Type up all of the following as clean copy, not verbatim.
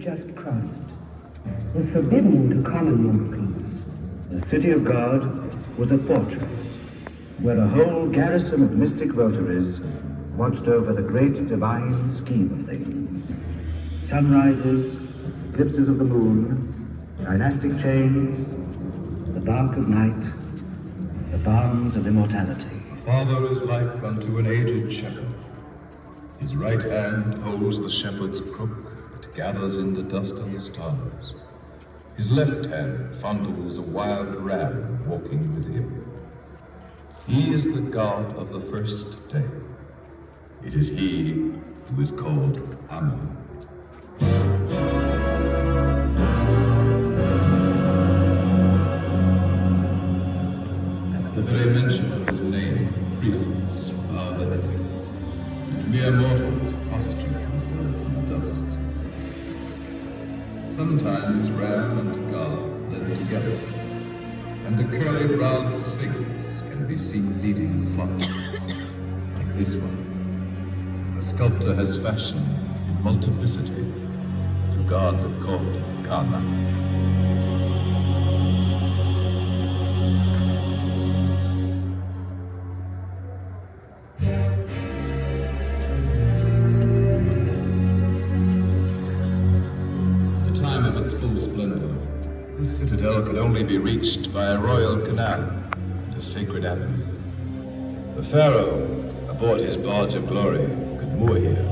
had just crossed was forbidden to common mortals. The city of God was a fortress where a whole garrison of mystic votaries watched over the great divine scheme of things. Sunrises, eclipses of the moon, dynastic chains, the bark of night, the balms of immortality. The Father is like unto an aged shepherd. His right hand holds the shepherd's crook that gathers in the dust and the stars. His left hand fondles a wild ram walking with him. He is the God of the first day. It is he who is called Ammon. At the very mention of his name, priests bow their head, and mere mortals prostrate themselves in the dust. Sometimes Ram and God blend together, and the curly brown sphinx can be seen leading the flock, like this one. The sculptor has fashioned in multiplicity the god called Karnak. This citadel could only be reached by a royal canal and a sacred avenue. The pharaoh, aboard his barge of glory, could moor here,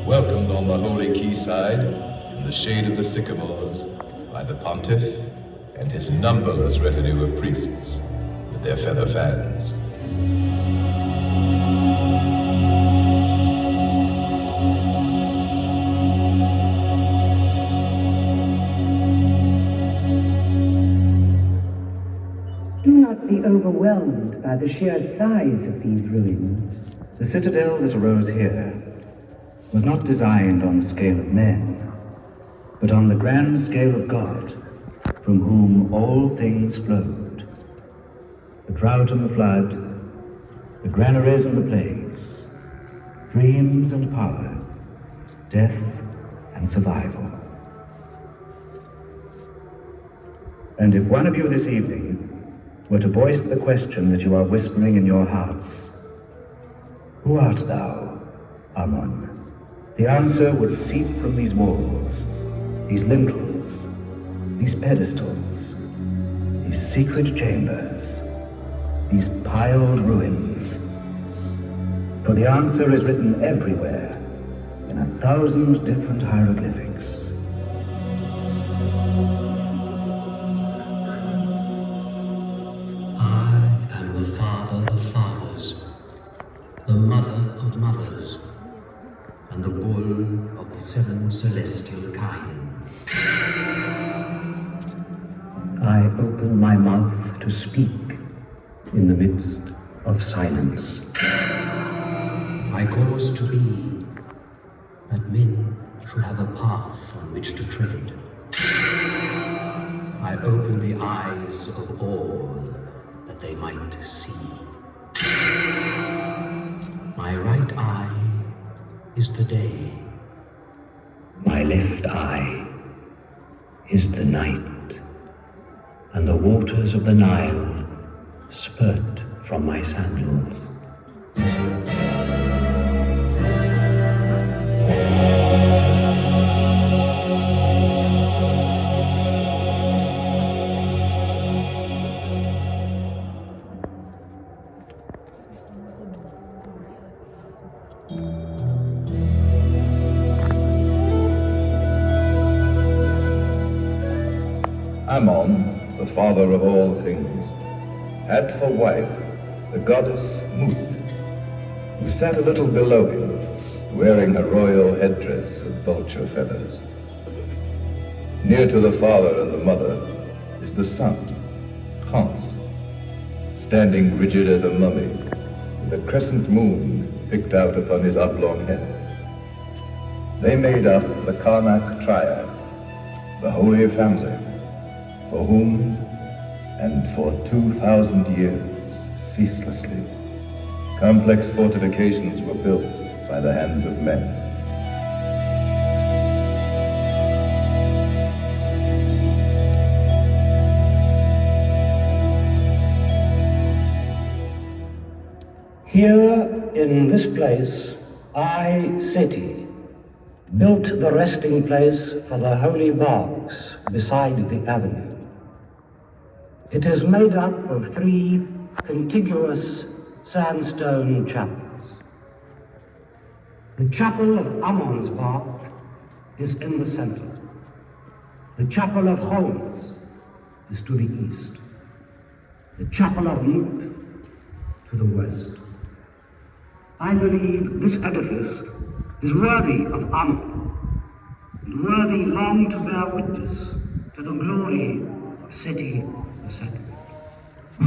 welcomed on the holy quayside in the shade of the sycamores by the pontiff and his numberless retinue of priests with their feather fans. Overwhelmed by the sheer size of these ruins. The citadel that arose here was not designed on the scale of men, but on the grand scale of God, from whom all things flowed. The drought and the flood, the granaries and the plagues, dreams and power, death and survival. And if one of you this evening were to voice the question that you are whispering in your hearts, who art thou, Ammon? The answer would seep from these walls, these lintels, these pedestals, these secret chambers, these piled ruins. For the answer is written everywhere in 1,000 different hieroglyphics. The mother of mothers, and the bull of the seven celestial kine. I open my mouth to speak in the midst of silence. I cause to be that men should have a path on which to tread. I open the eyes of all that they might see. My right eye is the day. My left eye is the night. And the waters of the Nile spurt from my sandals. Ammon, the father of all things, had for wife the goddess Mut, who sat a little below him, wearing a royal headdress of vulture feathers. Near to the father and the mother is the son, Hans, standing rigid as a mummy, with a crescent moon picked out upon his oblong head. They made up the Karnak triad, the Holy Family, for whom, and for 2,000 years, ceaselessly, complex fortifications were built by the hands of men. In this place, I, Seti, built the resting place for the holy barks beside the avenue. It is made up of 3 contiguous sandstone chapels. The chapel of Ammon's bark is in the center. The chapel of Holmes is to the east. The chapel of Mut to the west. I believe this edifice is worthy of Ammon, and worthy long to bear witness to the glory of Seti II. I,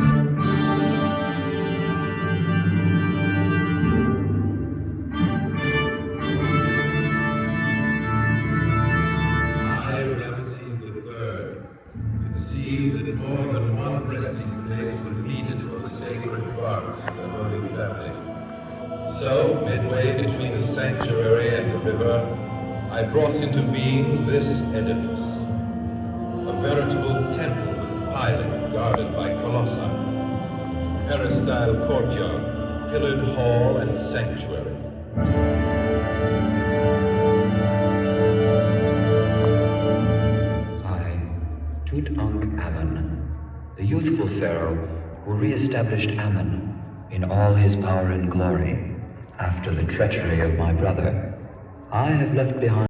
Ramesses III, conceived that more than one resting place was needed for the sacred barks of the Holy Family. So, midway between the sanctuary and the river, I brought into being this edifice, a veritable temple with pylon guarded by colossi, peristyle courtyard, pillared hall, and sanctuary. I, Tutankhamun, the youthful pharaoh who re-established Ammon in all his power and glory after the treachery of my brother, I have left behind